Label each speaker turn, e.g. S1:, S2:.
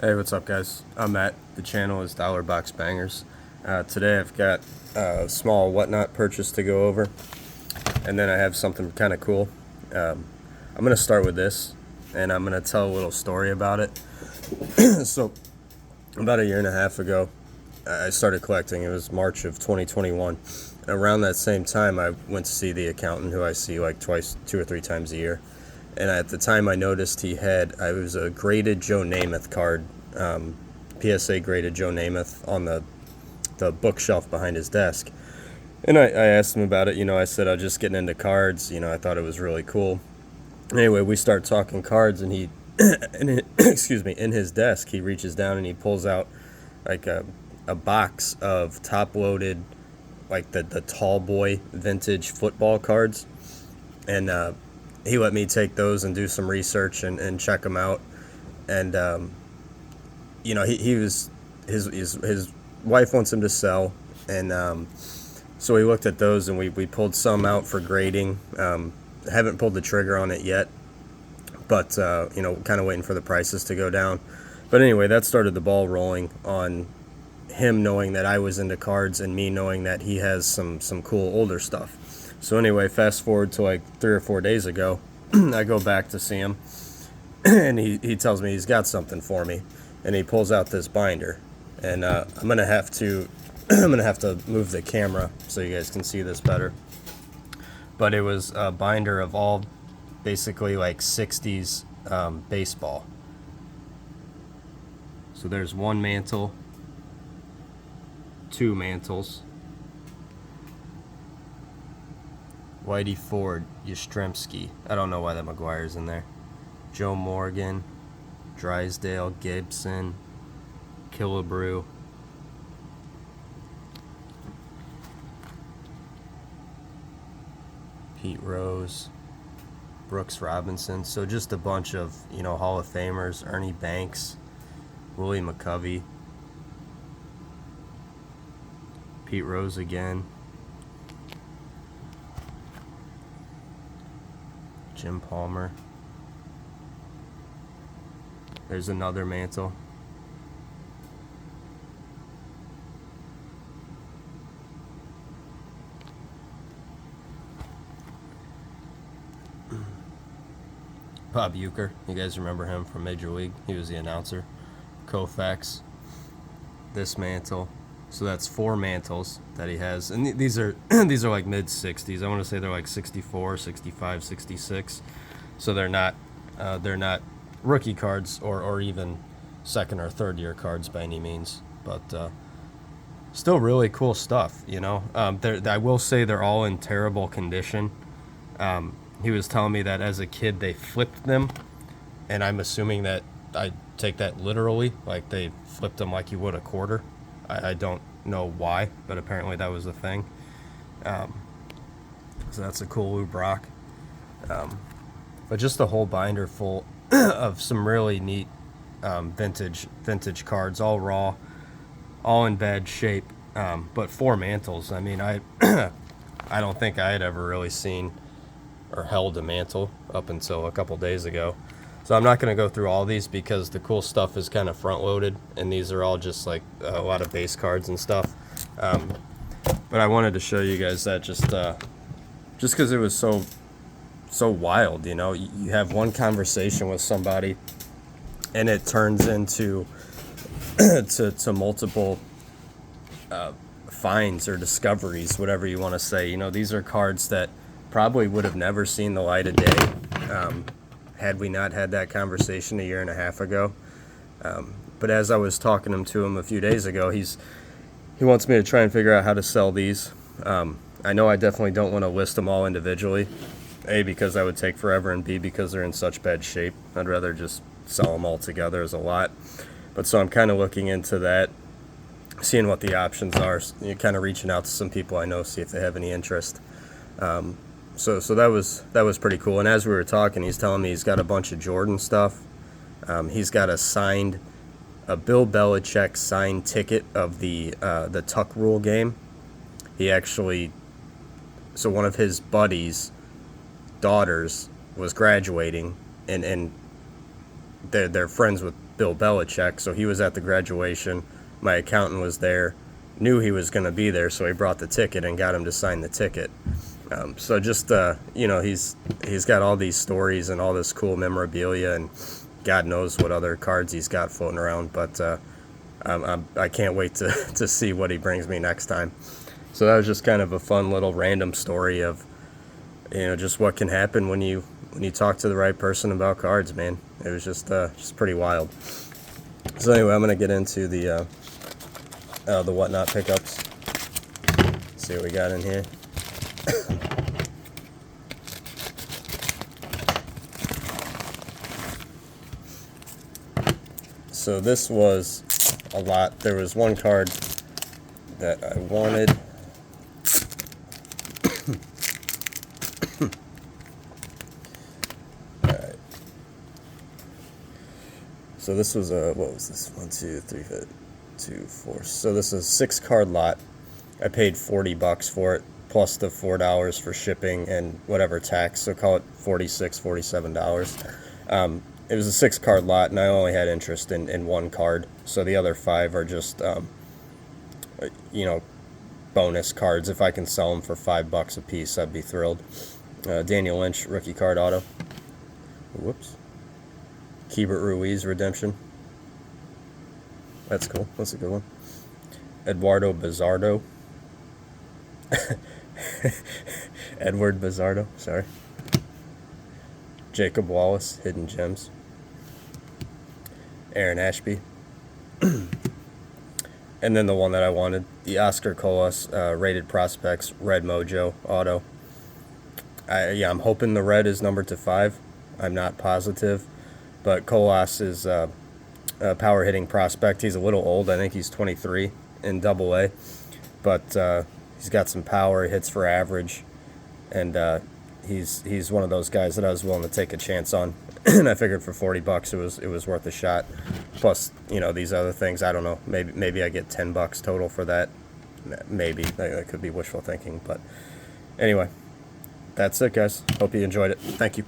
S1: Hey, what's up, guys? I'm Matt. The channel is Dollar Box Bangers. Today I've got a small whatnot purchase to go over, and then I have something kind of cool. I'm going to start with this, and I'm going to tell a little story about it. So, about a year and a half ago, I started collecting. It was March of 2021. Around that same time, I went to see the accountant, who I see like twice, 2 or 3 times a year. And at the time, I noticed I was a graded Joe Namath card, PSA graded Joe Namath on the bookshelf behind his desk. And I asked him about it. I said I was just getting into cards. I thought it was really cool. Anyway, we start talking cards, and excuse me, in his desk, he reaches down and he pulls out like a box of top loaded, like the tall boy vintage football cards. And he let me take those and do some research and check them out. And he was his wife wants him to sell, and so we looked at those and we pulled some out for grading. Haven't pulled the trigger on it yet, but kind of waiting for the prices to go down. But anyway, that started the ball rolling on him knowing that I was into cards and me knowing that he has some cool older stuff. So anyway, fast forward to like 3 or 4 days ago, I go back to see him, and he tells me he's got something for me, and he pulls out this binder, and I'm gonna have to move the camera so you guys can see this better. But it was a binder of all basically like 60s baseball. So there's one mantle, two mantles. Whitey Ford, Yastrzemski. I don't know why that McGuire's in there. Joe Morgan, Drysdale, Gibson, Killebrew. Pete Rose, Brooks Robinson. So just a bunch of, Hall of Famers. Ernie Banks, Willie McCovey, Pete Rose again, Jim Palmer. There's another mantle. Bob Uecker, you guys remember him from Major League? He was the announcer. Koufax. This mantle. So that's 4 mantles that he has, and these are these are like mid 60s. I want to say they're like 64, 65, 66. So they're not rookie cards or even second or third year cards by any means, but still really cool stuff. I will say they're all in terrible condition. He was telling me that as a kid they flipped them, and I'm assuming that I take that literally, like they flipped them like you would a quarter. I don't know why, but apparently that was the thing. So that's a cool Lou Brock. But just a whole binder full of some really neat vintage cards, all raw, all in bad shape. But 4 mantles. I mean, I don't think I had ever really seen or held a mantle up until a couple days ago. So I'm not going to go through all these because the cool stuff is kind of front loaded, and these are all just like a lot of base cards and stuff. But I wanted to show you guys that just because it was so wild. You have one conversation with somebody, and it turns into to multiple finds or discoveries, whatever you want to say. These are cards that probably would have never seen the light of day had we not had that conversation a year and a half ago. But as I was talking to him a few days ago, he wants me to try and figure out how to sell these. I know I definitely don't want to list them all individually. A, because that would take forever, and B, because they're in such bad shape. I'd rather just sell them all together as a lot. But so I'm kind of looking into that, seeing what the options are, kind of reaching out to some people I know, see if they have any interest. So that was pretty cool. And as we were talking, he's telling me he's got a bunch of Jordan stuff. He's got a Bill Belichick signed ticket of the Tuck Rule game. So one of his buddies' daughters was graduating, and they're friends with Bill Belichick, so he was at the graduation. My accountant was there, knew he was going to be there, so he brought the ticket and got him to sign the ticket. So just you know, he's got all these stories and all this cool memorabilia, and God knows what other cards he's got floating around. But I can't wait to see what he brings me next time. So that was just kind of a fun little random story of, you know, just what can happen when you talk to the right person about cards, man. It was just pretty wild. So anyway, I'm gonna get into the whatnot pickups. See what we got in here. So this was a lot. There was one card that I wanted. Alright. So this was a, what was this? 1, 2, 3, 2, 4. So this is a 6-card lot. I paid $40 for it, plus the $4 for shipping and whatever tax, so call it $46, $47. It was a 6-card lot, and I only had interest in one card, so the other 5 are just, you know, bonus cards. If I can sell them for $5 a piece, I'd be thrilled. Daniel Lynch, rookie card auto. Whoops. Keibert Ruiz, redemption. That's cool. That's a good one. Eduardo Bizzardo. Edward Bizzardo, sorry. Jacob Wallace, Hidden Gems. Aaron Ashby. And then the one that I wanted, the Oscar Colas Rated Prospects Red Mojo auto. I'm hoping the red is numbered to 5. I'm not positive, but Colas is a power hitting prospect. He's a little old. I think he's 23 in Double-A, but he's got some power. He hits for average, and he's one of those guys that I was willing to take a chance on. And I figured for $40 it was worth a shot. Plus, you know, these other things, I don't know, maybe I get $10 total for that. Maybe that could be wishful thinking, but anyway, that's it, guys. Hope you enjoyed it. Thank you.